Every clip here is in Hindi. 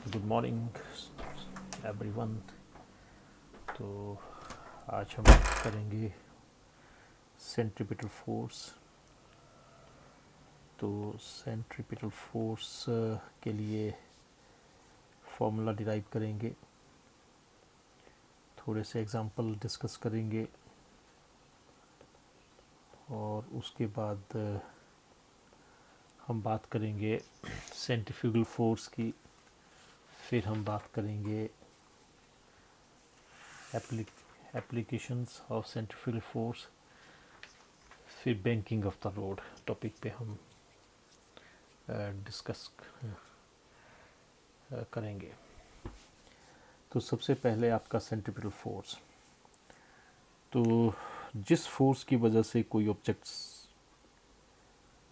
Good morning everyone. तो आज हम बात करेंगे सेंट्रीपिटल फोर्स। तो सेंट्रीपिटल फोर्स के लिए फॉर्मूला डिराइव करेंगे, थोड़े से एग्जांपल डिस्कस करेंगे और उसके बाद हम बात करेंगे सेंट्रीफ्यूगल फोर्स की। फिर हम बात करेंगे एप्लीकेशंस ऑफ सेंट्रीफ्यूगल फोर्स। फिर banking of the road topic पे हम डिस्कस करेंगे। तो सबसे पहले आपका सेंट्रीपिटल फोर्स। तो जिस फोर्स की वजह से कोई ऑब्जेक्ट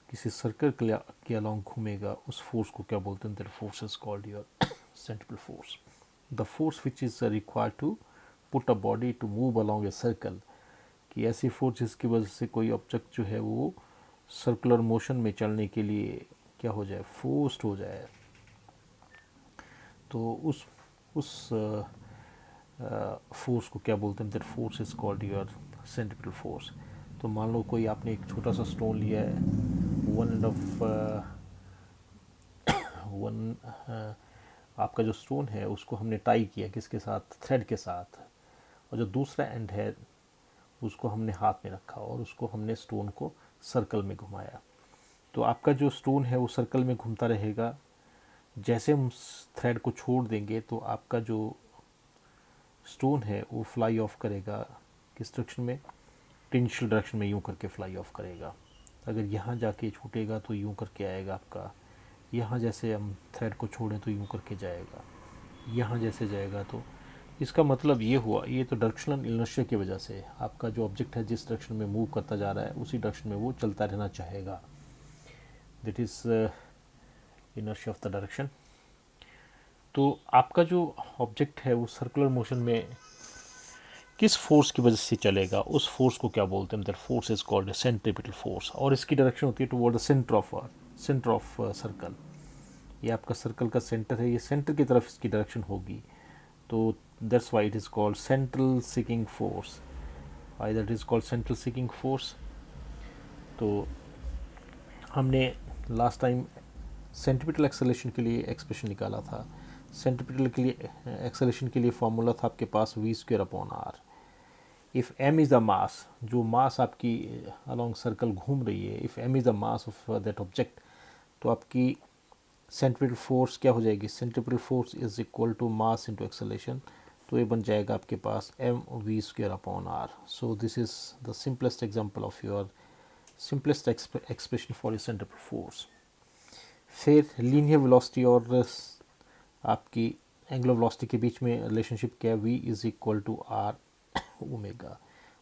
किसी सर्कल के अलोंग घूमेगा, उस फोर्स को क्या बोलते हैं? That force is called your centripetal force. The force which is required to put a body to move along a circle, कि ऐसी फोर्स जिसकी वजह से कोई ऑब्जेक्ट जो है वो सर्कुलर मोशन में चलने के लिए क्या हो जाए, फोर्स्ड हो जाए। तो उस फोर्स को क्या बोलते हैं? That force is called your centripetal force. तो मान लो कोई आपने एक छोटा सा स्टोन लिया है, वन एंड ऑफ वन आपका जो स्टोन है उसको हमने टाई किया किसके साथ? थ्रेड के साथ। और जो दूसरा एंड है उसको हमने हाथ में रखा और उसको हमने स्टोन को सर्कल में घुमाया। तो आपका जो स्टोन है वो सर्कल में घूमता रहेगा। जैसे हम थ्रेड को छोड़ देंगे तो आपका जो स्टोन है वो फ्लाई ऑफ करेगा किस डायरेक्शन में? टेंशियल डायरेक्शन में यूं करके फ्लाई ऑफ करेगा। अगर यहाँ जाके छूटेगा तो यूं करके आएगा आपका। यहाँ जैसे हम थ्रेड को छोड़ें तो यूं करके जाएगा। यहाँ जैसे जाएगा तो इसका मतलब ये हुआ, ये तो डायरेक्शनल इनर्शिया की वजह से आपका जो ऑब्जेक्ट है जिस डायरेक्शन में मूव करता जा रहा है उसी डायरेक्शन में वो चलता रहना चाहेगा। That is inertia of the direction. तो आपका जो ऑब्जेक्ट है वो सर्कुलर मोशन में किस फोर्स की वजह से चलेगा, उस फोर्स को क्या बोलते हैं? That force is called centripetal force. और इसकी डायरेक्शन होती है toward the centre of circle. ये आपका सर्कल का सेंटर है, ये सेंटर की तरफ इसकी डायरेक्शन होगी। तो that's why it is called central seeking force. Why that is called central seeking force? तो हमने लास्ट टाइम सेंट्रीपिटल एक्सेलरेशन के लिए एक्सप्रेशन निकाला था। सेंट्रीपिटल के लिए एक्सेलरेशन के लिए फॉर्मूला था आपके पास v²/r। If m is the mass, जो मास आपकी अलोंग सर्कल घूम रही है, if m is the mass of that object, तो आपकी सेंट्रीपिटल फोर्स क्या हो जाएगी? Centripetal force is equal to mass into acceleration. तो ये बन जाएगा आपके पास mv²/r। So this is the simplest example of your simplest expression for your centripetal force. फिर लीनियर वेलोसिटी और आपकी एंगुलर वेलोसिटी के बीच में रिलेशनशिप क्या है? v is equal to r omega.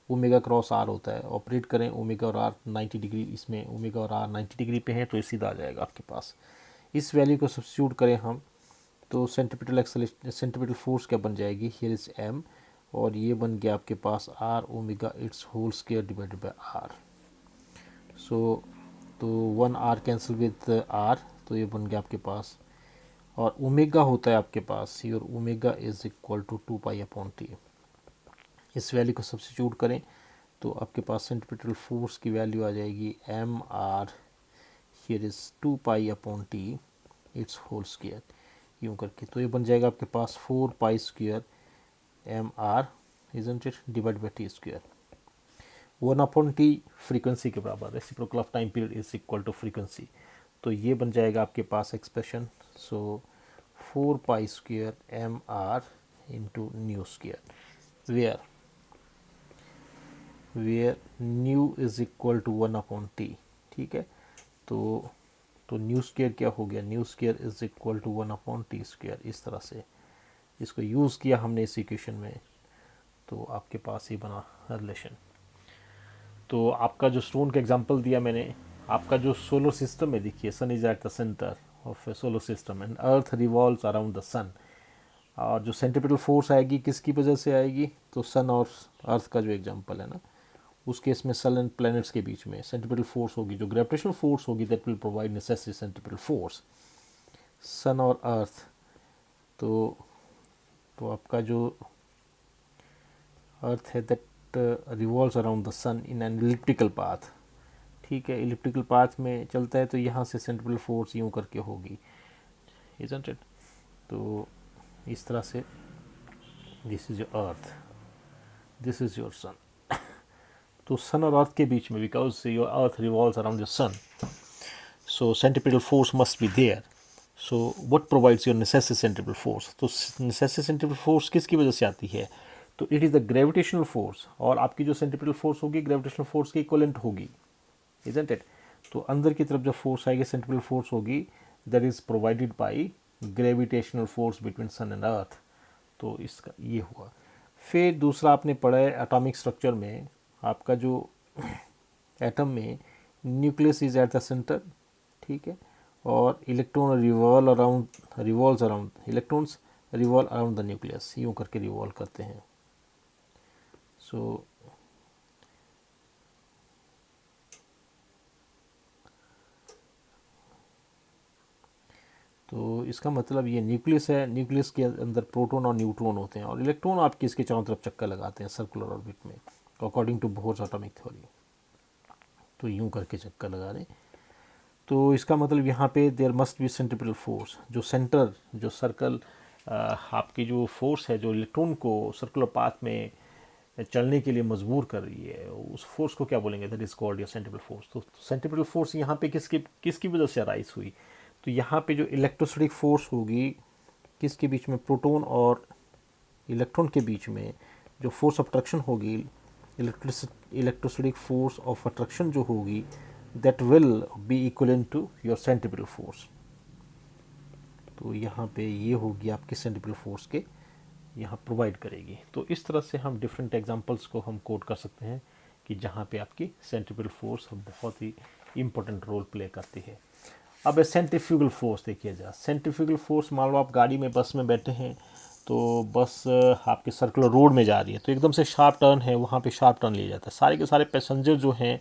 Omega cross r होता है। ऑपरेट करें ओमेगा और r 90 डिग्री, इसमें ओमेगा और r 90 डिग्री पे हैं तो ये सीधा आ जाएगा आपके पास। इस वैल्यू को सब्स्टिट्यूट करें हम तो सेंट्रीपिटल फोर्स क्या बन जाएगी? हियर इज m और ये बन गया आपके पास r omega it's whole square divided by r। So तो 1r कैंसिल विद r, तो ये बन गया आपके पास। और ओमेगा होता है आपके पास, your omega is equal to 2π/t। इस वैल्यू को सब्स्टिट्यूट करें तो आपके पास सेंट्रीपिटल फोर्स की वैल्यू आ जाएगी mr, here is 2π/t it's whole square, यूँ करके। तो ये बन जाएगा आपके पास 4π² mr isn't it divide by t²। 1/t frequency के बराबर, reciprocal of time period is equal to frequency. तो ये बन जाएगा आपके पास expression. So 4π² mr into new square, where nu is equal to 1/t। ठीक है, तो न्यू स्क्वायर क्या हो गया? Nu square is equal to 1/t²। इस तरह से इसको यूज़ किया हमने इस इक्वेशन में, तो आपके पास ये बना रिलेशन। तो आपका जो स्टोन का एग्जांपल दिया मैंने, आपका जो सोलर सिस्टम है, देखिए sun is at the centre of a solar system and earth revolves around the sun. और जो सेंट्रीपिटल फोर्स आएगी किसकी वजह से आएगी? तो सन और अर्थ का जो एग्जांपल है ना, उस केस में सन एंड प्लैनेट्स के बीच में सेंट्रीपिटल फोर्स होगी, जो ग्रेविटेशनल फोर्स होगी that will provide necessary centripetal force. Sun और अर्थ तो आपका जो अर्थ है that revolves around the sun in an elliptical path, ठीक है, इलिप्टिकल पाथ में चलता है, तो यहाँ से सेंट्रिपेटल फोर्स यूँ करके होगी, इजंट इट। तो इस तरह से this is your earth, this is your son. तो सन और अर्थ के बीच में, because your earth revolves around your son, so centripetal force must be there. So what provides your necessary centripetal force? तो necessary centripetal force किसकी वजह से आती है? तो it is the gravitational force, और आपकी जो centripetal force होगी gravitational force के equivalent होगी, isn't it? तो अंदर की तरफ जो force आएगी centripetal force होगी that is provided by gravitational force between sun and earth। तो इसका ये हुआ। फिर दूसरा आपने पढ़ा है एटॉमिक स्ट्रक्चर में, आपका जो एटम में nucleus is at the centre, ठीक है, और electron revolves around electrons revolve around the nucleus, यूँ करके रिवॉल्व करते हैं। सो तो इसका मतलब ये न्यूक्लियस है, न्यूक्लियस के अंदर प्रोटॉन और न्यूट्रॉन होते हैं, और इलेक्ट्रॉन आपके इसके चारों तरफ चक्कर लगाते हैं सर्कुलर ऑर्बिट में, अकॉर्डिंग टू बोह्र's एटॉमिक थ्योरी। तो यूँ करके चक्कर लगा रहे। तो इसका मतलब यहाँ पे there must be centripetal force, जो सेंटर जो सर्कल आपकी जो फोर्स है जो इलेक्ट्रॉन को सर्कुलर पाथ में चलने के लिए मजबूर कर रही है, उस फोर्स को क्या बोलेंगे? That is called your centripetal force. तो सेंट्रिपेटल फोर्स यहाँ पे किसकी वजह से अराइज हुई? तो यहाँ पे जो इलेक्ट्रोस्टैटिक फोर्स होगी, किसके बीच में? प्रोटॉन और इलेक्ट्रॉन के बीच में जो फोर्स ऑफ अट्रैक्शन होगी, इलेक्ट्रोस्टैटिक फोर्स ऑफ अट्रैक्शन जो होगी, that will be equivalent to your centripetal force। तो यहाँ पे ये होगी आपकी सेंट्रिपेटल फोर्स के यहाँ प्रोवाइड करेगी। तो इस तरह से हम डिफरेंट एग्जांपल्स को हम कोट कर सकते हैं कि जहाँ पे आपकी सेंट्रिपेटल फोर्स बहुत ही इम्पोर्टेंट रोल प्ले करती है। अब सेंट्रीफ्यूगल फोर्स देखिए जा। सेंट्रीफ्यूगल फोर्स, मान लो आप गाड़ी में बस में बैठे हैं, तो बस आपके सर्कुलर रोड में जा रही है, तो एकदम से शार्प टर्न है, वहाँ पे शार्प टर्न लिया जाता है। सारे के सारे पैसेंजर जो हैं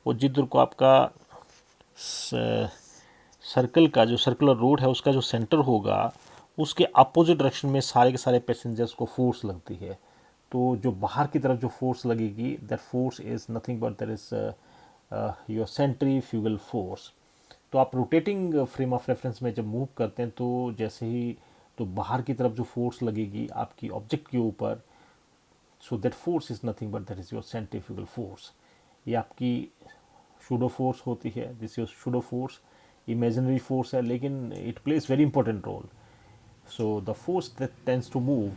वो जिधर को आपका सर्कल का जो सर्कुलर रोड है उसका जो सेंटर होगा उसके अपोजिट डायरेक्शन में सारे के सारे पैसेंजर्स को फोर्स लगती है। तो जो बाहर की तरफ जो फोर्स लगेगी, that force is nothing but that is your centrifugal force. तो आप रोटेटिंग फ्रेम ऑफ रेफरेंस में जब मूव करते हैं तो जैसे ही तो बाहर की तरफ जो फोर्स लगेगी आपकी ऑब्जेक्ट के ऊपर, so that force is nothing but that is your centrifugal force. ये आपकी शूडो फोर्स होती है, this your pseudo force, imaginary force है, लेकिन it plays very important role. So the force that tends to move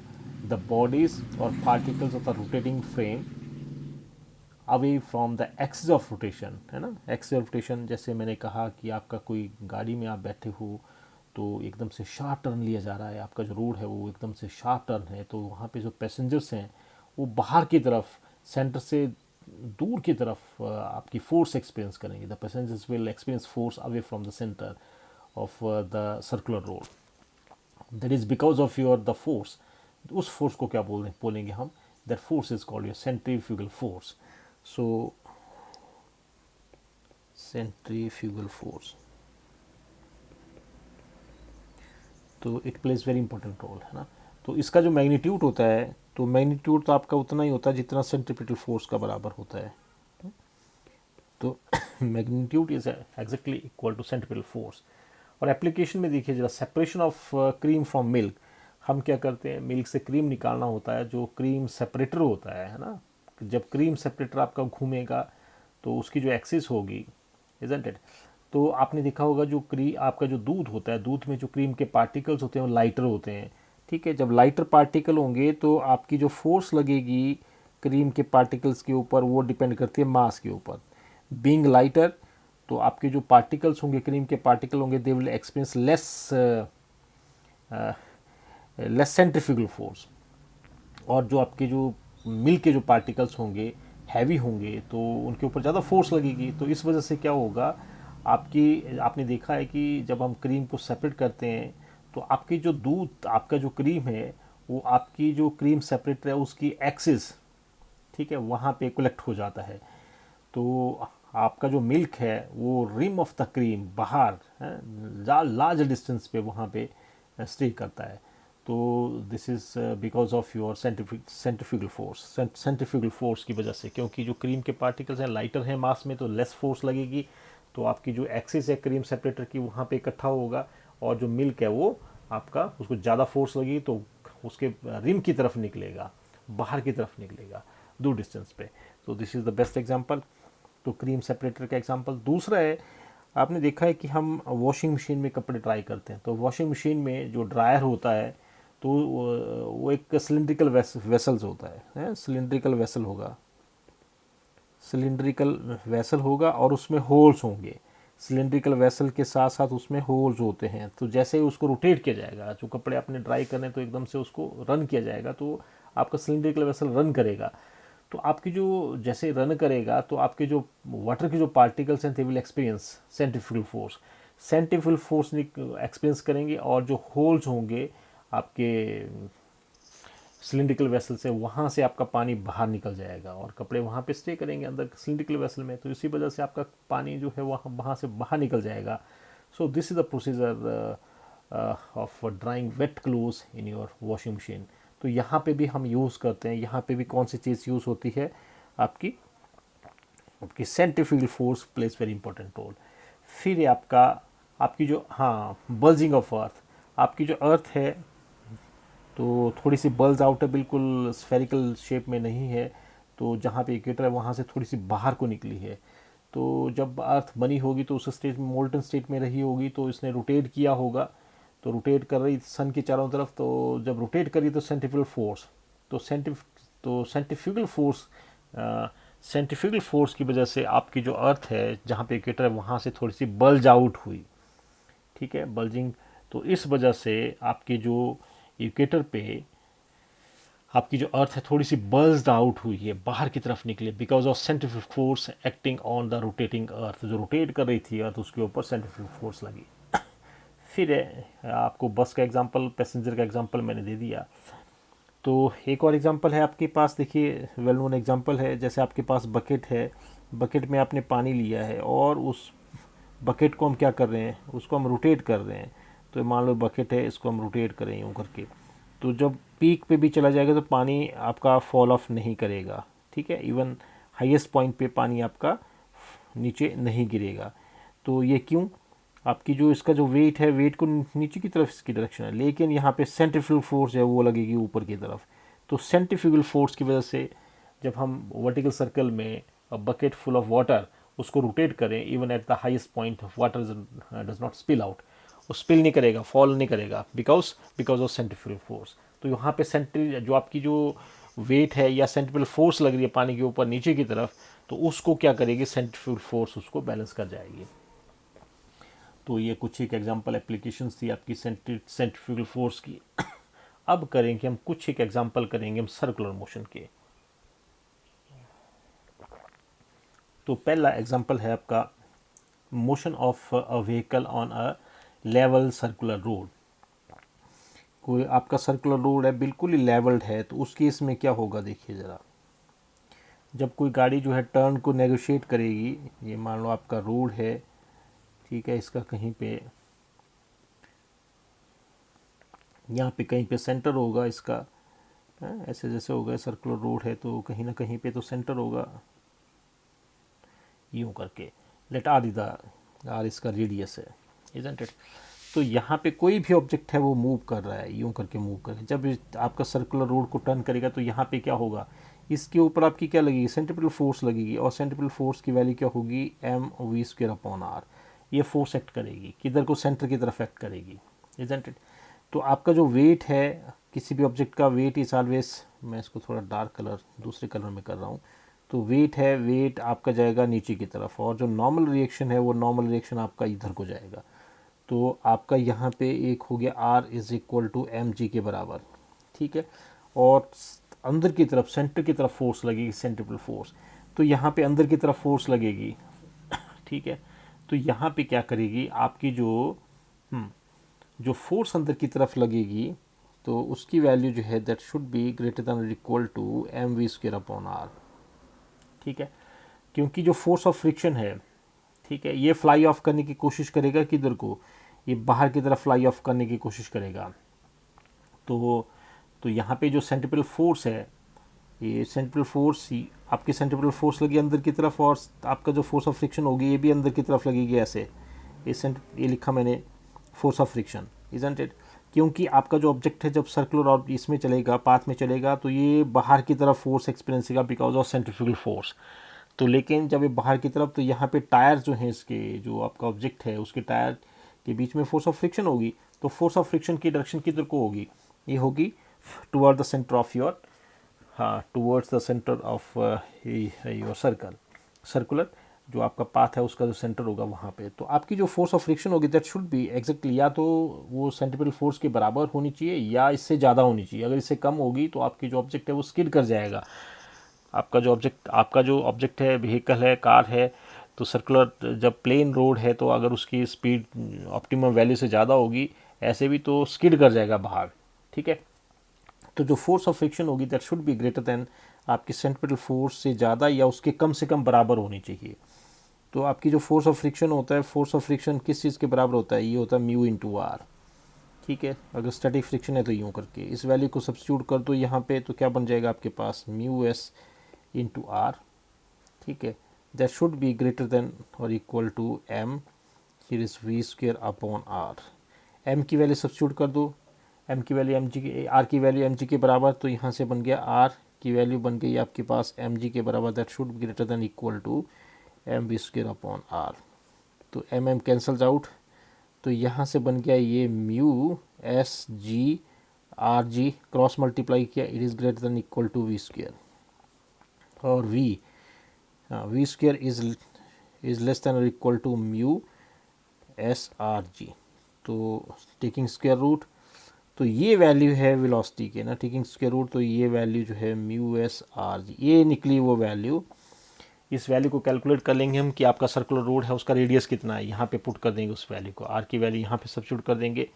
the bodies और particles of the rotating frame away from the axis of rotation, है ना। एक्सिस ऑफ रोटेशन, जैसे मैंने कहा कि आपका कोई गाड़ी में आप बैठे हो तो एकदम से शार्प टर्न लिया जा रहा है, आपका जो रोड है वो एकदम से शार्प टर्न है, तो वहाँ पे जो पैसेंजर्स हैं वो बाहर की तरफ सेंटर से दूर की तरफ आपकी फोर्स एक्सपीरियंस करेंगे। The passengers will experience force away from the centre of the circular road, that is because of your the force. उस फोर्स को क्या बोलेंगे हम? That force is called your centrifugal force. So centrifugal force, तो it plays very important role, है ना। तो इसका जो मैग्नीट्यूड होता है, तो मैग्नीट्यूड तो आपका उतना ही होता है जितना सेंट्रीपिटल फोर्स का बराबर होता है। तो magnitude is exactly equal to centripetal force. और एप्लीकेशन में देखिए जरा, separation of cream from milk. हम क्या करते हैं, मिल्क से क्रीम निकालना होता है, जो क्रीम सेपरेटर होता है ना। जब क्रीम सेपरेटर आपका घूमेगा तो उसकी जो एक्सिस होगी, इजंट इट, तो आपने देखा होगा जो आपका जो दूध होता है, दूध में जो क्रीम के पार्टिकल्स होते हैं वो लाइटर होते हैं, ठीक है। जब लाइटर पार्टिकल होंगे तो आपकी जो फोर्स लगेगी क्रीम के पार्टिकल्स के ऊपर वो डिपेंड करती है मास के ऊपर। बीइंग लाइटर, तो आपके जो पार्टिकल्स होंगे, क्रीम के पार्टिकल होंगे, they will experience less centrifugal force. और जो आपके जो मिल्क के जो पार्टिकल्स होंगे हैवी होंगे तो उनके ऊपर ज़्यादा फोर्स लगेगी। तो इस वजह से क्या होगा, आपने देखा है कि जब हम क्रीम को सेपरेट करते हैं तो आपकी जो दूध, आपका जो क्रीम है वो आपकी जो क्रीम सेपरेटर है उसकी एक्सिस, ठीक है, वहाँ पे कलेक्ट हो जाता है। तो आपका जो मिल्क है वो रिम ऑफ द क्रीम बाहर लार्ज डिस्टेंस पे वहाँ पे स्टे करता है। तो this is because of your centrifugal force की वजह से, क्योंकि जो क्रीम के पार्टिकल्स हैं लाइटर हैं मास में, तो लेस फोर्स लगेगी, तो आपकी जो एक्सिस है क्रीम सेपरेटर की वहाँ पे इकट्ठा होगा, और जो मिल्क है वो आपका उसको ज़्यादा फोर्स लगेगी तो उसके रिम की तरफ निकलेगा, बाहर की तरफ निकलेगा दूर डिस्टेंस पे। तो this is the best example, तो क्रीम सेपरेटर का एग्जांपल। दूसरा है, आपने देखा है कि हम वॉशिंग मशीन में कपड़े ड्राई करते हैं, तो वॉशिंग मशीन में जो ड्रायर होता है तो वो एक सिलिंड्रिकल वेसल्स होता है, सिलिंड्रिकल वेसल होगा, सिलिंड्रिकल वेसल होगा और उसमें होल्स होंगे। सिलिंड्रिकल वेसल के साथ साथ उसमें होल्स होते हैं, तो जैसे ही उसको रोटेट किया जाएगा, जो कपड़े आपने ड्राई करने तो एकदम से उसको रन किया जाएगा, तो आपका सिलिंड्रिकल वेसल रन करेगा, तो आपकी जो जैसे रन करेगा तो आपके जो वाटर के जो पार्टिकल्स हैं they will experience centrifugal force experience करेंगे, और जो होल्स होंगे आपके सिलिंड्रिकल वेसल से, वहाँ से आपका पानी बाहर निकल जाएगा और कपड़े वहाँ पे स्टे करेंगे अंदर सिलिंड्रिकल वेसल में, तो इसी वजह से आपका पानी जो है वहाँ से बाहर निकल जाएगा। So this is the procedure of drying wet clothes in your washing machine. तो यहाँ पे भी हम यूज़ करते हैं, यहाँ पे भी कौन सी चीज़ यूज़ होती है, आपकी आपकी centrifugal force plays very important role. फिर आपकी जो बल्जिंग ऑफ अर्थ, आपकी जो अर्थ है तो थोड़ी सी बल्ज आउट है, बिल्कुल स्फेरिकल शेप में नहीं है, तो जहाँ पे इक्वेटर है वहाँ से थोड़ी सी बाहर को निकली है। तो जब अर्थ बनी होगी तो उस स्टेट में मोल्टन स्टेट में रही होगी, तो इसने रोटेट किया होगा, तो रोटेट कर रही सन के चारों तरफ, तो जब रोटेट करी तो सेंट्रीफ्यूगल फोर्स, तो सेंट्रीफ्यूगल फोर्स की वजह से आपकी जो अर्थ है जहाँ पे इक्वेटर है वहाँ से थोड़ी सी बल्ज आउट हुई, ठीक है, बल्जिंग। तो इस वजह से आपके जो इक्वेटर पे आपकी जो अर्थ है थोड़ी सी बल्ज्ड आउट हुई है, बाहर की तरफ निकली, because of centrifugal force acting on the rotating earth, जो रोटेट कर रही थी अर्थ उसके ऊपर सेंट्रीफ्यूगल फोर्स लगी। फिर आपको बस का एग्जांपल, पैसेंजर का एग्जांपल मैंने दे दिया। तो एक और एग्जांपल है आपके पास, देखिए वेल नोन एग्जांपल है, जैसे आपके पास बकेट है, बकेट में आपने पानी लिया है और उस बकेट को हम क्या कर रहे हैं, उसको हम रोटेट कर रहे हैं। तो मान लो बकेट है, इसको हम रोटेट करें यूँ करके, तो जब पीक पे भी चला जाएगा तो पानी आपका फॉल ऑफ नहीं करेगा, ठीक है, इवन हाईएस्ट पॉइंट पे पानी आपका नीचे नहीं गिरेगा। तो ये क्यों, आपकी जो इसका जो वेट है, वेट को नीचे की तरफ इसकी डायरेक्शन है, लेकिन यहाँ पे सेंट्रीफ्यूगल फोर्स है वो लगेगी ऊपर की तरफ। तो सेंट्रीफ्यूगल फोर्स की वजह से जब हम वर्टिकल सर्कल में बकेट फुल ऑफ वाटर उसको रोटेट करें, even at the highest point water does not spill out, वो स्पिल नहीं करेगा, फॉल नहीं करेगा, बिकॉज ऑफ सेंट्रीफ्यूगल फोर्स। तो यहाँ पे जो आपकी जो वेट है या सेंट्रीफ्यूगल फोर्स लग रही है पानी के ऊपर नीचे की तरफ, तो उसको क्या करेगी, सेंट्रीफ्यूगल फोर्स उसको बैलेंस कर जाएगी। तो ये कुछ एक एग्जांपल एप्लीकेशंस थी आपकी सेंट्रीफ्यूगल फोर्स की। अब करेंगे हम कुछ एक एग्जांपल करेंगे हम सर्कुलर मोशन के। तो पहला एग्जांपल है आपका motion of a vehicle on a level circular road. कोई आपका सर्कुलर रोड है, बिल्कुल ही लेवल्ड है, तो उस केस में क्या होगा, देखिए ज़रा, जब कोई गाड़ी जो है टर्न को नेगोशिएट करेगी, ये मान लो आपका रोड है, ठीक है, इसका कहीं पे यहाँ पे कहीं पे सेंटर होगा इसका, ऐसे जैसे होगा सर्कुलर रोड है तो कहीं ना कहीं पे तो सेंटर होगा, यूँ करके लेट आर द आर इसका रेडियस है, इजंट इट। तो यहाँ पे कोई भी ऑब्जेक्ट है वो मूव कर रहा है, यूँ करके मूव कर, जब आपका सर्कुलर रोड को टर्न करेगा तो यहाँ पे क्या होगा, इसके ऊपर आपकी क्या लगेगी, सेंट्रीपिटल फोर्स लगेगी, और सेंट्रीपिटल फोर्स की वैल्यू क्या होगी, mv²/r। ये फोर्स एक्ट करेगी किधर को, सेंटर की तरफ एक्ट करेगी, इजंट इट। तो आपका जो वेट है किसी भी ऑब्जेक्ट का, वेट इज ऑलवेज, मैं इसको थोड़ा डार्क कलर दूसरे कलर में कर रहा हूँ, तो वेट है, वेट आपका जाएगा नीचे की तरफ, और जो नॉर्मल रिएक्शन है वो नॉर्मल रिएक्शन आपका इधर को जाएगा। तो आपका यहाँ पे एक हो गया R = mg के बराबर, ठीक है, और अंदर की तरफ सेंटर की तरफ फोर्स लगेगी, सेंट्रीपिटल फोर्स, तो यहाँ पे अंदर की तरफ फोर्स लगेगी, ठीक है। तो यहाँ पे क्या करेगी, आपकी जो फोर्स अंदर की तरफ लगेगी तो उसकी वैल्यू जो है दैट शुड बी > mv²/r, ठीक है, क्योंकि जो फोर्स ऑफ फ्रिक्शन है, ठीक है, ये फ्लाई ऑफ करने की कोशिश करेगा किधर को, ये बाहर की तरफ फ्लाई ऑफ करने की कोशिश करेगा। तो यहाँ पे जो सेंट्रीपिटल फोर्स है, ये सेंट्रीपिटल फोर्स आपकी सेंट्रीपिटल फोर्स लगी अंदर की तरफ, और आपका जो फोर्स ऑफ फ्रिक्शन होगी ये भी अंदर की तरफ लगेगी ऐसे। ये लिखा मैंने force of friction, isn't it? क्योंकि आपका जो ऑब्जेक्ट है जब सर्कुलर और इसमें चलेगा, पाथ में चलेगा, तो ये बाहर की तरफ फोर्स एक्सपीरियंस करेगा बिकॉज ऑफ सेंट्रीफ्यूगल फोर्स। तो लेकिन जब ये बाहर की तरफ, तो यहाँ पे टायर जो है इसके, जो आपका ऑब्जेक्ट है उसके टायर के बीच में फोर्स ऑफ फ्रिक्शन होगी। तो फोर्स ऑफ फ्रिक्शन की डायरेक्शन किधर को होगी? ये होगी toward the centre of your, हाँ, towards the centre of your circular जो आपका पाथ है उसका जो सेंटर होगा वहाँ पे। तो आपकी जो फोर्स ऑफ फ्रिक्शन होगी दैट शुड बी एग्जैक्टली, या तो वो सेंट्रीपिटल फोर्स के बराबर होनी चाहिए या इससे ज़्यादा होनी चाहिए। अगर इससे कम होगी तो आपकी जो ऑब्जेक्ट है वो स्किड कर जाएगा। आपका जो ऑब्जेक्ट है, व्हीकल है, कार है, तो सर्कुलर जब प्लेन रोड है तो अगर उसकी स्पीड ऑप्टिमम वैल्यू से ज़्यादा होगी ऐसे भी तो स्किड कर जाएगा बाहर, ठीक है। तो जो फोर्स ऑफ फ्रिक्शन होगी that should be greater then, आपकी सेंट्रीपिटल फोर्स से ज़्यादा या उसके कम से कम बराबर होनी चाहिए। तो आपकी जो फोर्स ऑफ फ्रिक्शन होता है, फोर्स ऑफ फ्रिक्शन किस चीज़ के बराबर होता है? ये होता है म्यू इंटू आर, ठीक है। अगर स्टैटिक फ्रिक्शन है तो यूँ करके इस वैल्यू को सब्स्टिट्यूट कर दो यहाँ पे, तो क्या बन जाएगा आपके पास? म्यू एस इंटू आर, ठीक है। That should be greater than और equal to M, here is V square upon R. M की वैल्यू सब्स्टिट्यूट कर दो, एम की वैल्यू एम जी की, आर की वैल्यू एम जी के बराबर, तो यहाँ से बन गया आर की वैल्यू बन गई आपके पास एम जी के बराबर। That should be greater than equal to M V square upon R. तो एम एम कैंसल्स आउट, तो यहाँ से बन गया ये mu S G R G, cross multiply किया, it is greater than equal to V square. और V square is less than और equal to mu S R G. तो टेकिंग स्क्वायर रूट, तो ये वैल्यू है वेलोसिटी के ना, टेकिंग स्क्वायर रूट, तो ये वैल्यू जो है म्यू एस आर जी, ये निकली वो वैल्यू। इस वैल्यू को कैलकुलेट कर लेंगे हम कि आपका सर्कुलर रोड है उसका रेडियस कितना है, यहाँ पे पुट कर देंगे उस वैल्यू को, आर की वैल्यू यहाँ पे सब्स्टिट्यूट कर देंगे।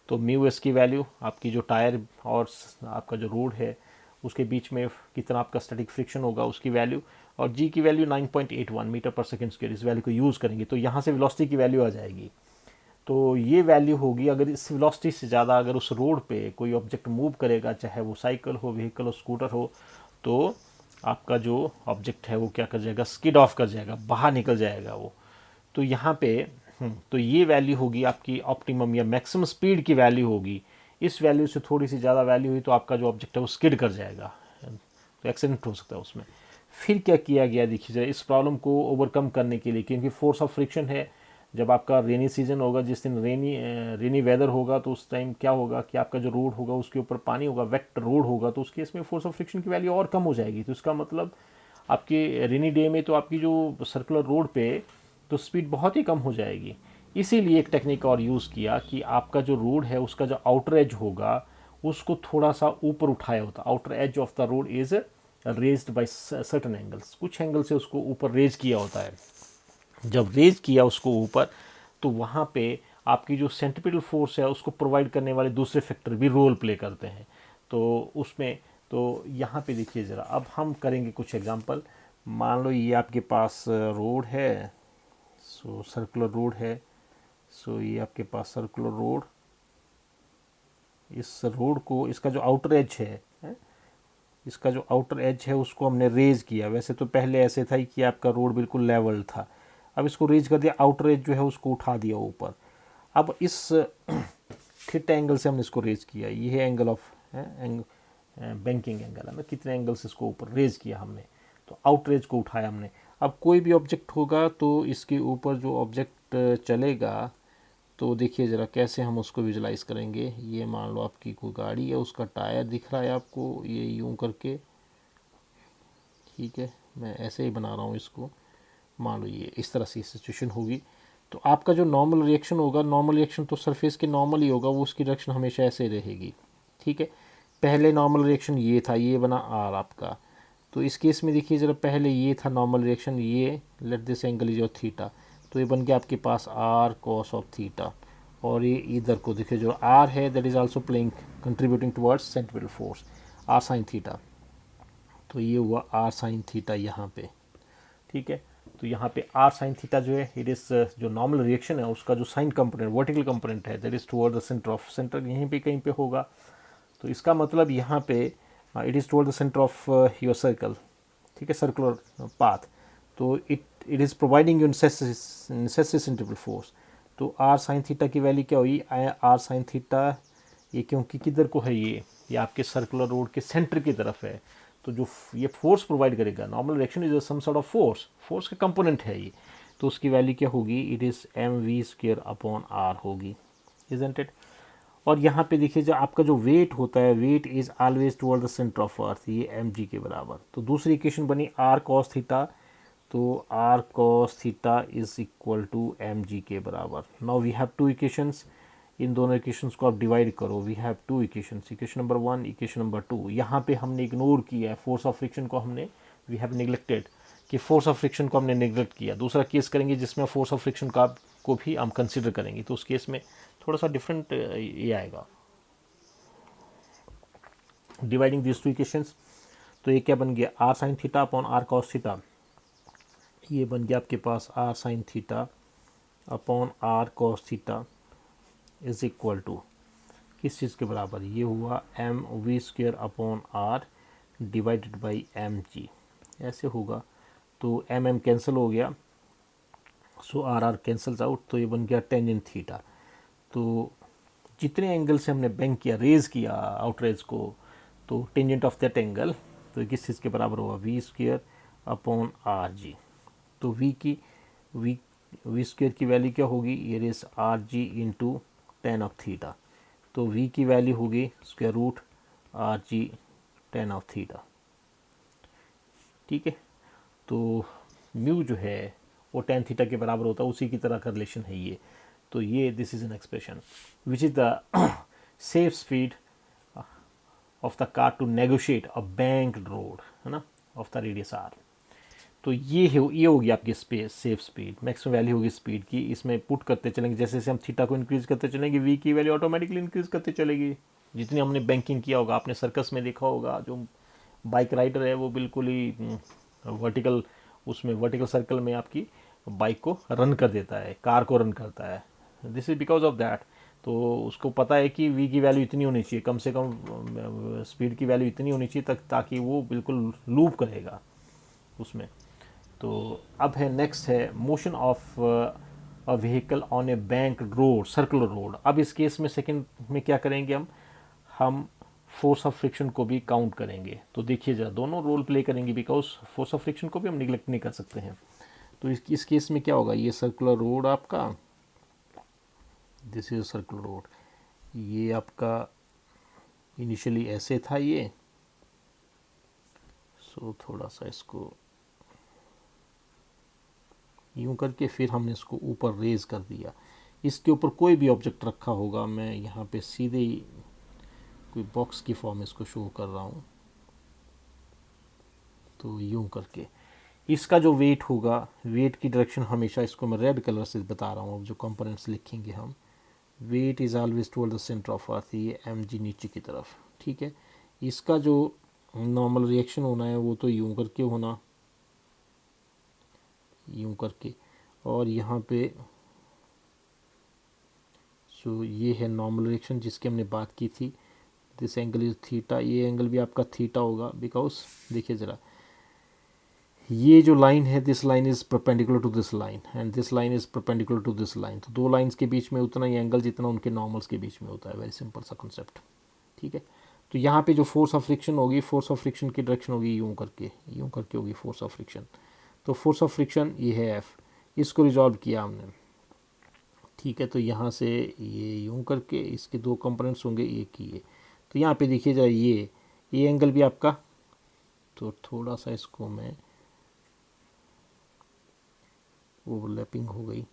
तो म्यू एस की वैल्यू, आपकी जो टायर और आपका जो रोड है उसके बीच में कितना आपका स्टैटिक फ्रिक्शन होगा उसकी वैल्यू, और जी की वैल्यू 9.81 मीटर पर सेकेंड स्क्वायर, इस वैल्यू को यूज़ करेंगे तो यहाँ से वेलोसिटी की वैल्यू आ जाएगी। तो ये वैल्यू होगी, अगर इस वेलोसिटी से ज़्यादा अगर उस रोड पे कोई ऑब्जेक्ट मूव करेगा, चाहे वो साइकिल हो, व्हीकल हो, स्कूटर हो, तो आपका जो ऑब्जेक्ट है वो क्या कर जाएगा? स्किड ऑफ कर जाएगा, बाहर निकल जाएगा वो। तो यहाँ पे तो ये वैल्यू होगी आपकी ऑप्टिमम या मैक्सिमम स्पीड की वैल्यू होगी। इस वैल्यू से थोड़ी सी ज़्यादा वैल्यू हुई तो आपका जो ऑब्जेक्ट है वो स्किड कर जाएगा, तो एक्सीडेंट हो सकता है उसमें। फिर क्या किया गया देखिए जरा, इस प्रॉब्लम को ओवरकम करने के लिए, क्योंकि फोर्स ऑफ फ्रिक्शन है, जब आपका रेनी सीजन होगा, जिस दिन रेनी वेदर होगा, तो उस टाइम क्या होगा कि आपका जो रोड होगा उसके ऊपर पानी होगा, वेट रोड होगा, तो उस केस में फोर्स ऑफ फ्रिक्शन की वैल्यू और कम हो जाएगी। तो इसका मतलब आपके रेनी डे में तो आपकी जो सर्कुलर रोड पे तो स्पीड बहुत ही कम हो जाएगी। इसीलिए एक टेक्निक और यूज़ किया कि आपका जो रोड है उसका जो आउटर एज होगा उसको थोड़ा सा ऊपर उठाया होता। Outer as of the road is raised bye certain angles, कुछ एंगल से उसको ऊपर रेज किया होता है। जब रेज किया उसको ऊपर, तो वहाँ पे आपकी जो सेंट्रीपिटल फोर्स है उसको प्रोवाइड करने वाले दूसरे फैक्टर भी रोल प्ले करते हैं। तो उसमें तो यहाँ पे देखिए ज़रा, अब हम करेंगे कुछ एग्जांपल। मान लो ये आपके पास रोड है, सो सर्कुलर रोड है, सो ये आपके पास सर्कुलर रोड, इस रोड को, इसका जो आउटर एज है, इसका जो आउटर एज है उसको हमने रेज किया। वैसे तो पहले ऐसे था कि आपका रोड बिल्कुल लेवल था, अब इसको रेज कर दिया, आउटर एज जो है उसको उठा दिया ऊपर। अब इस थीटा एंगल से हमने इसको रेज किया, ये है एंगल ऑफ बैंकिंग एंगल है ना, कितने एंगल से इसको ऊपर रेज किया हमने, तो आउटर एज को उठाया हमने। अब कोई भी ऑब्जेक्ट होगा तो इसके ऊपर जो ऑब्जेक्ट चलेगा, तो देखिए ज़रा कैसे हम उसको विजुलाइज करेंगे। ये मान लो आपकी कोई गाड़ी है, उसका टायर दिख रहा है आपको, ये यूं करके, ठीक है, मैं ऐसे ही बना रहा हूँ इसको। मान लो ये इस तरह से सिचुएशन होगी, तो आपका जो नॉर्मल रिएक्शन होगा, नॉर्मल रिएक्शन तो सरफेस के नॉर्मल ही होगा, वो उसकी डायरेक्शन हमेशा ऐसे रहेगी, ठीक है। पहले नॉर्मल रिएक्शन ये था, ये बना आर आपका। तो इस केस में देखिए ज़रा, पहले ये था नॉर्मल रिएक्शन, ये let this angle is your theta, तो ये बन गया आपके पास आर कॉस ऑफ थीटा। और ये इधर को देखिए जो आर है that is also playing contributing towards centripetal force, R sine theta, तो ये हुआ आर साइन थीटा यहाँ पे, ठीक है। तो यहाँ पे आर साइन थीटा जो है, इट इज़ जो नॉर्मल रिएक्शन है उसका जो साइन कंपोनेंट, वर्टिकल कंपोनेंट है, that is toward the centre of, centre यहीं पे कहीं पे होगा। तो इसका मतलब यहाँ पे it is toward the centre of your circle, ठीक है, सर्कुलर पाथ। तो it is providing you necessary centrifugal force. तो आर साइन थीटा की वैल्यू क्या हुई, आर साइन थीटा, ये क्योंकि किधर को है, ये आपके सर्कुलर रोड के सेंटर की तरफ है, तो जो ये फोर्स प्रोवाइड करेगा, normal reaction is some sort of force का कंपोनेंट है ये, तो उसकी वैल्यू क्या होगी, it is M V square upon R होगी, इजंट इट। और यहाँ पे देखिए जो आपका जो वेट होता है, weight is always toward the centre of earth, ये एम जी के बराबर। तो दूसरी इक्वेशन बनी आर कॉस थीटा, तो R cos theta is equal to M G के बराबर। Now we have two equations, इन दोनों इक्वेशंस को आप डिवाइड करो, we have two equations, equation number 1, equation number 2। यहाँ पे हमने इग्नोर किया है फोर्स ऑफ फ्रिक्शन को, हमने वी हैव निगलेक्टेड कि फोर्स ऑफ फ्रिक्शन को हमने निगलेक्ट किया। दूसरा केस करेंगे जिसमें फोर्स ऑफ फ्रिक्शन का को भी हम कंसिडर करेंगे, तो उस केस में थोड़ा सा डिफरेंट ये आएगा, डिवाइडिंग दिस टू इक्वेशंस। तो ये क्या बन गया, R sine theta upon R cos theta, ये बन गया आपके पास R sine theta upon R cos theta is equal to किस चीज़ के बराबर, ये हुआ M V square upon R divided by M G, ऐसे होगा। तो एम एम कैंसिल हो गया, so R R cancels out, तो ये बन गया टेंजेंट थीटा। तो जितने एंगल से हमने बैंक किया, रेज किया आउटरेज को, तो टेंजेंट ऑफ दैट एंगल, तो किस चीज़ के बराबर होगा, V square upon R G. तो वी स्क्वेयर की वैल्यू क्या होगी, ये रेस R G into tan of theta, तो वी की वैल्यू होगी square root R G tan of theta, ठीक है। तो म्यू जो है वो टेन थीटा के बराबर होता है, उसी की तरह का रिलेशन है ये। तो ये this is an expression which is the safe speed of the car to negotiate a banked road, है ना, ऑफ द रेडियस आर। तो ये होगी आपकी सेफ स्पीड, मैक्सिमम वैल्यू होगी स्पीड की। इसमें पुट करते चलेंगे, जैसे जैसे हम थीटा को इंक्रीज करते चलेंगे, वी की वैल्यू ऑटोमेटिकली इंक्रीज करते चलेगी। जितनी हमने बैंकिंग किया होगा, आपने सर्कस में देखा होगा, जो बाइक राइडर है वो बिल्कुल ही वर्टिकल, उसमें वर्टिकल सर्कल में आपकी बाइक को रन कर देता है, कार को रन करता है। This is because of that. तो उसको पता है कि वी की वैल्यू इतनी होनी चाहिए, कम से कम स्पीड की वैल्यू इतनी होनी चाहिए तक, ताकि वो बिल्कुल लूप करेगा उसमें। तो अब है नेक्स्ट है motion of a vehicle on A bank road, circular road. अब इस केस में सेकंड में क्या करेंगे, हम फोर्स ऑफ फ्रिक्शन को भी काउंट करेंगे। तो देखिए जरा, दोनों रोल प्ले करेंगे, बिकॉज फोर्स ऑफ फ्रिक्शन को भी हम निगलेक्ट नहीं कर सकते हैं। तो इस केस में क्या होगा, ये सर्कुलर रोड आपका, दिस इज सर्कुलर रोड, ये आपका इनिशियली ऐसे था ये, सो थोड़ा सा इसको यूं करके फिर हमने इसको ऊपर रेज कर दिया। इसके ऊपर कोई भी ऑब्जेक्ट रखा होगा, मैं यहाँ पे सीधे ही कोई बॉक्स की फॉर्म इसको शो कर रहा हूँ, तो यूं करके इसका जो वेट होगा, वेट की डायरेक्शन हमेशा, इसको मैं रेड कलर से बता रहा हूँ, अब जो कंपोनेंट्स लिखेंगे हम, weight is always toward the centre of earth, ये एम जी नीचे की तरफ, ठीक है। इसका जो नॉर्मल रिएक्शन होना है वो तो यूं करके होना, यूं करके, और यहाँ पे सो ये है नॉर्मल रिएक्शन जिसकी हमने बात की थी। दिस एंगल इज थीटा, ये एंगल भी आपका थीटा होगा, बिकॉज देखिए ज़रा, ये जो लाइन है, this line is perpendicular to this line and this line is perpendicular to this line. तो दो लाइंस के बीच में उतना ही एंगल जितना उनके नॉर्मल्स के बीच में होता है, वेरी सिंपल सा कॉन्सेप्ट, ठीक है। तो यहाँ पे जो फोर्स ऑफ फ्रिक्शन होगी, फोर्स ऑफ फ्रिक्शन की डायरेक्शन होगी यूं करके होगी फोर्स ऑफ फ्रिक्शन। तो फोर्स ऑफ फ्रिक्शन ये है एफ, इसको रिजॉल्व किया हमने, ठीक है। तो यहाँ से ये यूं करके इसके दो कंपोनेंट्स होंगे, एक ये, तो यहाँ पे देखिए जरा, ये एंगल भी आपका, तो थोड़ा सा इसको मैं ओवरलैपिंग हो गई,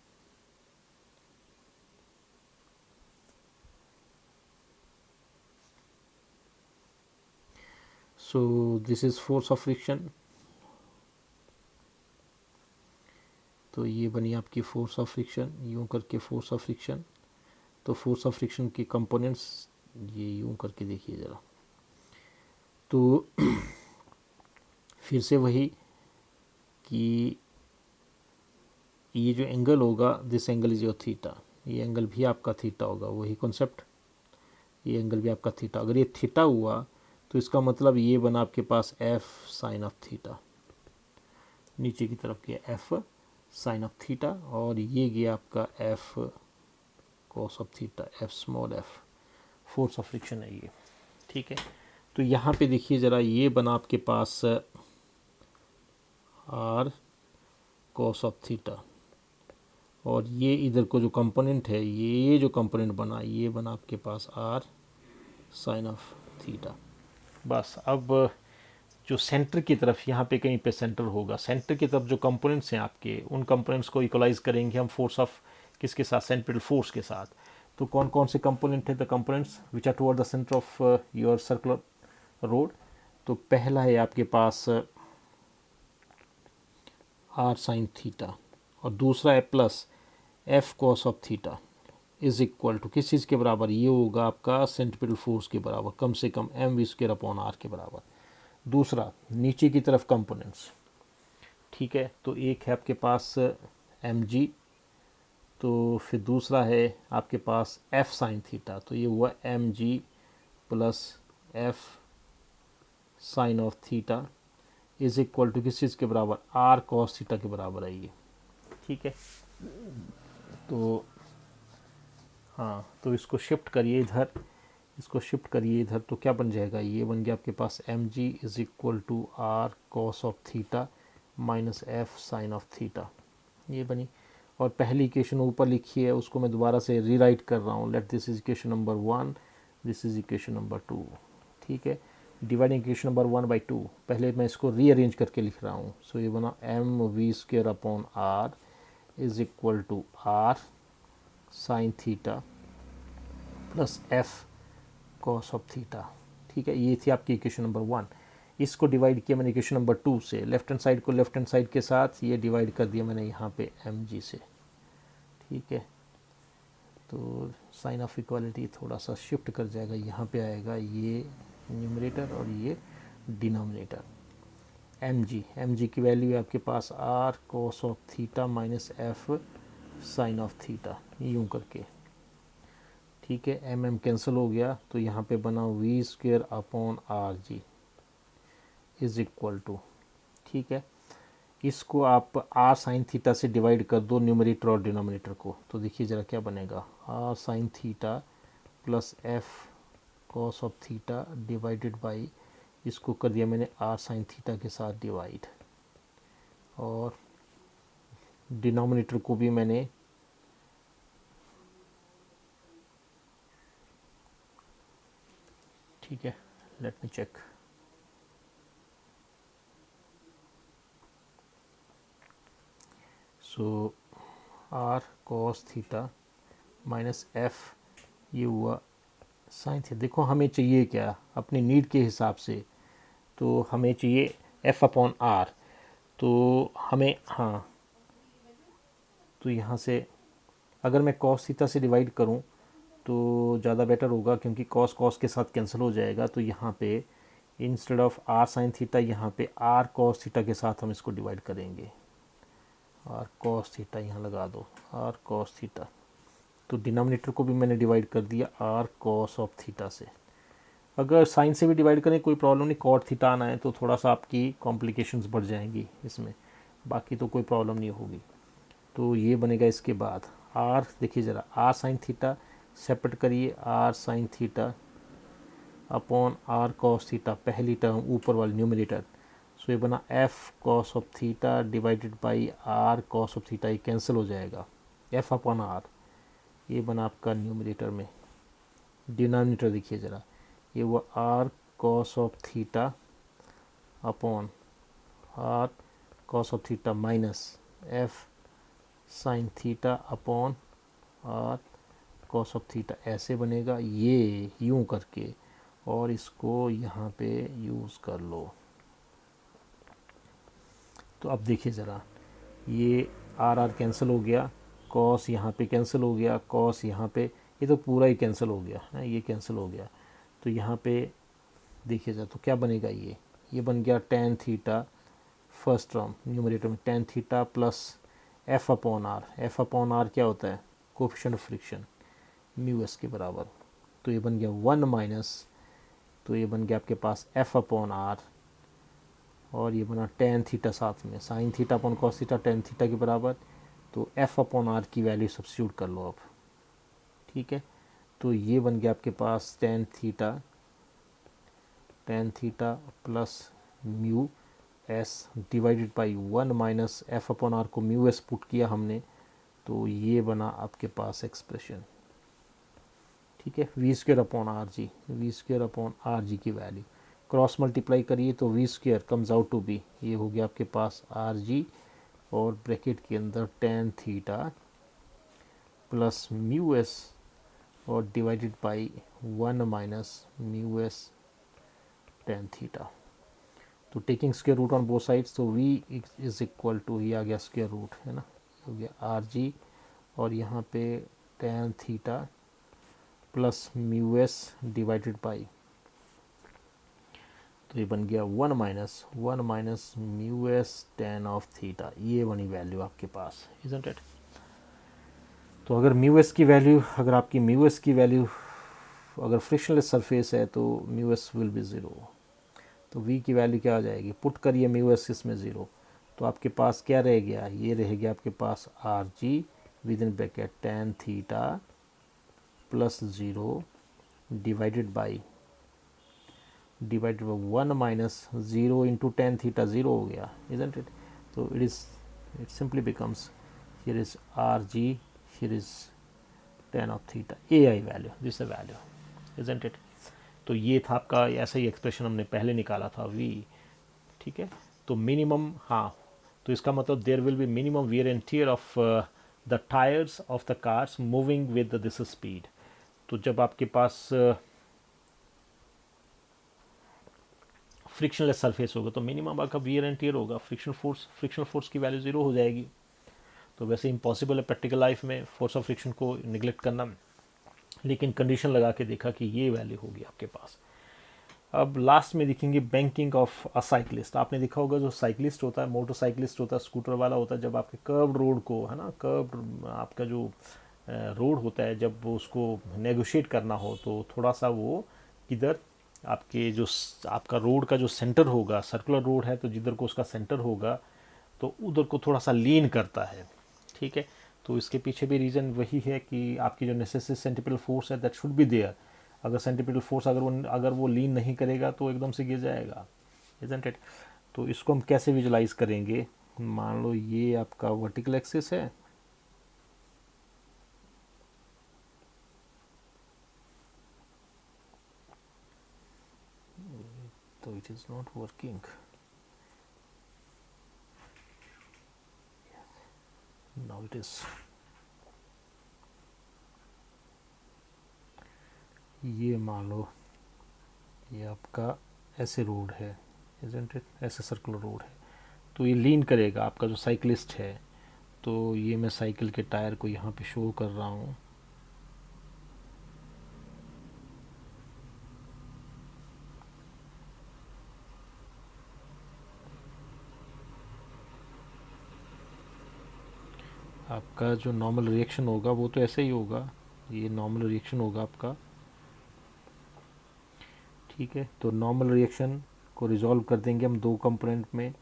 सो this is force of friction. तो ये बनी आपकी फोर्स ऑफ फ्रिक्शन, यूं करके फोर्स ऑफ फ्रिक्शन। तो फोर्स ऑफ फ्रिक्शन के कंपोनेंट्स ये यूं करके देखिए ज़रा, तो फिर से वही कि ये जो एंगल होगा, this angle is your theta, ये एंगल भी आपका थीटा होगा, वही कॉन्सेप्ट। ये एंगल भी आपका थीटा। अगर ये थीटा हुआ तो इसका मतलब ये बना आपके पास एफ साइन ऑफ थीटा, नीचे की तरफ गया एफ साइन ऑफ थीटा, और ये गया आपका F cos of theta, F small F, force of friction है ये। ठीक है, तो यहाँ पे देखिए ज़रा, ये बना आपके पास आर कॉस ऑफ थीटा, और ये इधर को जो कंपोनेंट है, ये जो कंपोनेंट बना, ये बना आपके पास आर साइन ऑफ थीटा। बस अब जो सेंटर की तरफ, यहाँ पे कहीं पे सेंटर होगा, सेंटर की तरफ जो कंपोनेंट्स हैं आपके, उन कंपोनेंट्स को इक्वलाइज करेंगे हम फोर्स ऑफ किसके साथ, सेंट्रिपेटल फोर्स के साथ। तो कौन कौन से कंपोनेंट है, the components which are toward the centre of your circular road. तो पहला है आपके पास आर साइन थीटा, और दूसरा है plus F cos of theta is equal to किस चीज़ के बराबर, ये होगा आपका सेंट्रिपेटल फोर्स के बराबर, कम से कम M V square upon R के बराबर। दूसरा नीचे की तरफ कंपोनेंट्स, ठीक है, तो एक है आपके पास एम जी, तो फिर दूसरा है आपके पास एफ साइन थीटा, तो ये हुआ M G plus F sine of theta is equal to किस चीज़ के बराबर, आर कॉस थीटा के बराबर है ये। ठीक है, तो हाँ, तो इसको शिफ्ट करिए इधर, इसको शिफ्ट करिए इधर, तो क्या बन जाएगा, ये बन गया आपके पास M G is equal to R cos of theta minus F sine of theta, ये बनी। और पहली इक्वेशन ऊपर लिखी है, उसको मैं दोबारा से रीराइट कर रहा हूँ, let this is equation number 1, this is equation number 2। ठीक है, डिवाइडिंग इक्वेशन नंबर 1/2, पहले मैं इसको रीअरेंज करके लिख रहा हूँ। सो ये बना M V square upon R is equal to R sine theta plus F cos of theta. ठीक है, ये थी आपकी इक्वेशन नंबर 1। इसको डिवाइड किया मैंने इक्वेशन नंबर 2 से, लेफ्ट हैंड साइड को लेफ्ट हैंड साइड के साथ ये डिवाइड कर दिया मैंने यहाँ पे एम जी से। ठीक है, तो साइन ऑफ इक्वालिटी थोड़ा सा शिफ्ट कर जाएगा, यहाँ पे आएगा ये न्यूमरेटर और ये डिनोमिनेटर। एम जी की वैल्यू है आपके पास R cos of theta minus F sine of theta, यूँ करके। ठीक है, एम कैंसिल हो गया, तो यहाँ पे बना V square upon R G is equal to, ठीक है, इसको आप आर साइन थीटा से डिवाइड कर दो न्यूमरेटर और डिनोमिनेटर को, तो देखिए ज़रा क्या बनेगा, R sine theta plus F cos of theta divided by, इसको कर दिया मैंने आर साइन थीटा के साथ डिवाइड, और डिनोमिनेटर को भी मैंने ठीक है, let me check, so R cos theta minus F, ये हुआ साइन थीटा। देखो हमें चाहिए क्या, अपनी नीड के हिसाब से, तो हमें चाहिए एफ अपॉन आर, तो हमें हाँ, तो यहाँ से अगर मैं कॉस थीटा से डिवाइड करूँ तो ज़्यादा बेटर होगा, क्योंकि कॉस कॉस के साथ कैंसिल हो जाएगा। तो यहाँ पे instead of R sine theta, यहाँ पे आर कॉस थीटा के साथ हम इसको डिवाइड करेंगे, आर कॉस थीटा यहाँ लगा दो, आर कॉस थीटा। तो डिनोमिनेटर को भी मैंने डिवाइड कर दिया आर कॉस ऑफ थीटा से। अगर साइन से भी डिवाइड करें कोई प्रॉब्लम नहीं, कॉट थीटा आना है तो थोड़ा सा आपकी कॉम्प्लिकेशंस बढ़ जाएंगी इसमें, बाकी तो कोई प्रॉब्लम नहीं होगी। तो ये बनेगा, इसके बाद आर, देखिए ज़रा, आर साइन थीटा सेपरेट करिए, R sine theta upon R cos theta, पहली टर्म ऊपर वाली न्यूमरेटर, सो ये बना F cos of theta divided by R cos of theta, ये कैंसिल हो जाएगा, एफ अपॉन आर, ये बना आपका न्यूमरेटर में। डिनोमिनेटर देखिए ज़रा, ये वो R cos of theta upon R cos of theta minus F sine theta upon R cos of theta, ऐसे बनेगा ये यूं करके, और इसको यहाँ पे यूज़ कर लो। तो अब देखिए ज़रा, ये आर आर कैंसिल हो गया, कॉस यहाँ पे कैंसिल हो गया, कॉस यहाँ पे, ये तो पूरा ही कैंसिल हो गया है, ये कैंसिल हो गया। तो यहाँ पे देखिए ज़रा, तो क्या बनेगा, ये बन गया tan theta, first term numerator में tan theta plus F upon R, F upon R क्या होता है, coefficient of friction, mu S के बराबर। तो ये बन गया 1 माइनस, तो ये बन गया आपके पास एफ अपॉन आर, और ये बना टेन थीटा साथ में, sign theta upon cos theta tan theta के बराबर। तो एफ अपॉन आर की वैल्यू सब्स्टिट्यूट कर लो अब, ठीक है। तो ये बन गया आपके पास tan theta plus mu S divided by 1 minus F upon R को म्यू एस पुट किया हमने, तो ये बना आपके पास एक्सप्रेशन, ठीक है। V square upon R G, V square upon R G की वैल्यू क्रॉस मल्टीप्लाई करिए तो V square comes out to be, ये हो गया आपके पास आर जी और ब्रैकेट के अंदर tan theta plus mu S और divided by 1 minus mu S tan theta. तो taking square root on both sides, तो v इज इक्वल टू, ये आ गया स्क्वायर रूट है ना, हो गया आर जी और यहाँ पे ten theta plus mu S divided by, तो ये बन गया 1 minus mu S ten of theta, ये बनी वैल्यू आपके पास, इजंट इट। तो अगर म्यू एस की वैल्यू, अगर आपकी म्यू एस की वैल्यू अगर फ्रिक्शनलेस सरफेस है तो mu S will be zero, तो v की वैल्यू क्या आ जाएगी, पुट करिए म्यू एस इसमें ज़ीरो, तो आपके पास क्या रह गया, ये रह गया आपके पास R G with in bracket tan theta plus zero divided by 1 minus zero into tan theta, zero हो गया, इजंट इट। तो it simply becomes, here is R G, here is tan of theta, a I value, this value, isn't it. तो ये था आपका, ऐसा ही एक्सप्रेशन हमने पहले निकाला था v, ठीक है। तो मिनिमम, हाँ, तो इसका मतलब there will be minimum wear and tear of the tyres of the cars moving with this speed. तो जब आपके पास फ्रिक्शनलेस सरफेस होगा तो मिनिमम आपका वियर एंड टियर होगा, फ्रिक्शनल फोर्स की वैल्यू ज़ीरो हो जाएगी। तो वैसे इम्पॉसिबल है प्रैक्टिकल लाइफ में फोर्स ऑफ फ्रिक्शन को निगलेक्ट करना, लेकिन कंडीशन लगा के देखा कि ये वैल्यू होगी आपके पास। अब लास्ट में देखेंगे बैंकिंग ऑफ अ साइक्लिस्ट। आपने देखा होगा जो साइक्लिस्ट होता है, मोटरसाइक्लिस्ट होता है, स्कूटर वाला होता है, जब आपके कर्व रोड को, है ना, कर्व आपका जो रोड होता है, जब वो उसको नेगोशिएट करना हो तो थोड़ा सा वो किधर आपके जो आपका रोड का जो सेंटर होगा, सर्कुलर रोड है तो जिधर को उसका सेंटर होगा तो उधर को थोड़ा सा लीन करता है, ठीक है। तो इसके पीछे भी रीज़न वही है कि आपकी जो नेसेसरी सेंट्रिपिटल फोर्स है दैट शुड बी देयर। अगर सेंट्रिपिटल फोर्स अगर वो लीन नहीं करेगा तो एकदम से गिर जाएगा, इजंट इट। तो इसको हम कैसे विजुलाइज करेंगे, मान लो ये आपका वर्टिकल एक्सिस है, तो it is not working, now it is, ये मान लो ये आपका ऐसे रोड है, इजंट इट, ऐसे सर्कुलर रोड है, तो ये लीन करेगा आपका जो साइकिलिस्ट है। तो ये मैं साइकिल के टायर को यहाँ पे शो कर रहा हूँ, आपका जो नॉर्मल रिएक्शन होगा वो तो ऐसे ही होगा, ये नॉर्मल रिएक्शन होगा आपका, ठीक है। तो नॉर्मल रिएक्शन को रिजॉल्व कर देंगे हम दो कंपोनेंट में।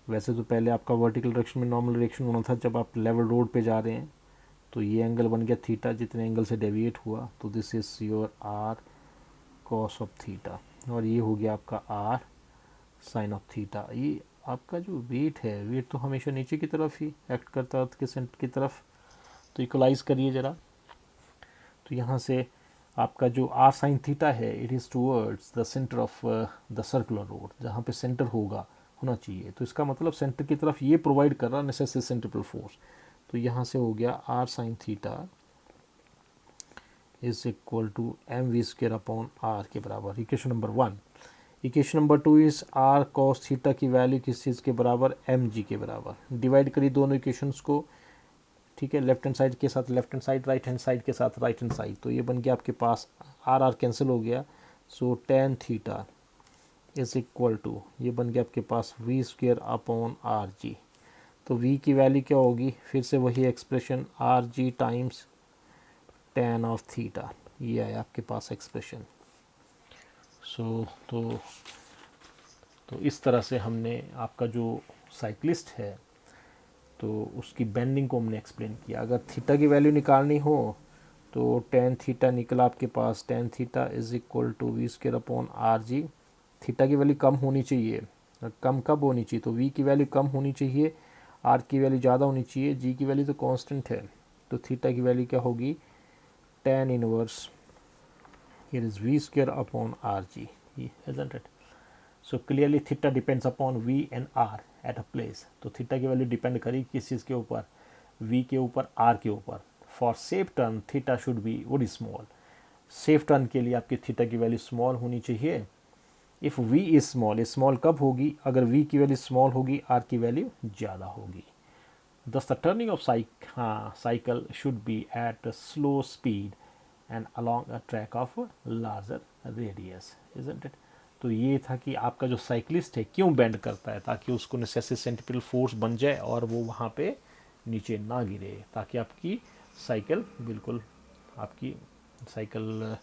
वैसे तो पहले आपका वर्टिकल डायरेक्शन में नॉर्मल रिएक्शन होना था जब आप लेवल रोड पे जा रहे हैं, तो ये एंगल बन गया थीटा, जितने एंगल से डेविएट हुआ, तो this is your R cos of theta, और ये हो गया आपका आर साइन ऑफ थीटा। ये आपका जो वेट है, वेट तो हमेशा नीचे की तरफ ही एक्ट करता है, अर्थ के सेंटर की तरफ। तो इक्वलाइज करिए ज़रा, तो यहाँ से आपका जो आर साइन थीटा है it is towards the centre of the circular road, जहाँ पे सेंटर होना चाहिए। तो इसका मतलब सेंटर की तरफ ये प्रोवाइड कर रहा नेसेसरी सेंट्रिपिटल फोर्स। तो यहाँ से हो गया R sine theta is equal to M V square upon R के बराबर, equation number 1। Equation number 2 is R cos theta की वैल्यू किस चीज़ के बराबर, एम जी के बराबर। डिवाइड करिए दोनों इक्वेशंस को, ठीक है, लेफ्ट हैंड साइड के साथ left hand side, right hand side के साथ राइट हैंड साइड। तो ये बन गया आपके पास आर आर कैंसिल हो गया, so tan theta is equal to, ये बन गया आपके पास V square upon R G. तो v की वैल्यू क्या होगी, फिर से वही expression R G times tan of theta, ये आया आपके पास एक्सप्रेशन। सो तो इस तरह से हमने आपका जो साइक्लिस्ट है तो उसकी बेंडिंग को हमने एक्सप्लेन किया। अगर थीटा की वैल्यू निकालनी हो तो टेन थीटा निकला आपके पास, tan theta is equal to V square upon R G. Theta की वैल्यू कम होनी चाहिए, कम कब होनी चाहिए, तो वी की वैल्यू कम होनी चाहिए, आर की वैल्यू ज़्यादा होनी चाहिए, जी की वैल्यू तो कांस्टेंट है, तो थीटा की वैल्यू क्या होगी, tan inverse here is v square upon rg, isn't it? So clearly theta depends upon v and r at a place। तो थीटा की वैल्यू डिपेंड करेगी किस चीज़ के ऊपर, v के ऊपर, r के ऊपर। For safe turn theta should be very small. Safe turn के लिए आपकी थीटा की वैल्यू स्मॉल होनी चाहिए। If v is small, small कब होगी, अगर v की वैल्यू स्मॉल होगी, r की वैल्यू ज़्यादा होगी। Thus the turning of cycle should be at a slow speed and along a track of larger radius, isn't it? तो ये था कि आपका जो साइकिलिस्ट है क्यों बेंड करता है, ताकि उसको नेसेसरी सेंट्रिपिटल फोर्स बन जाए और वो वहाँ पे नीचे ना गिरे, ताकि आपकी साइकिल बिल्कुल, आपकी साइकिल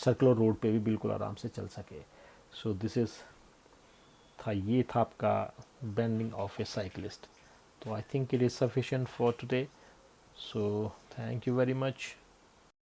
सर्कुलर रोड पे भी बिल्कुल आराम से चल सके। सो दिस इज़ था, ये था आपका bending of A cyclist. So I think it is sufficient for today. So thank you very much.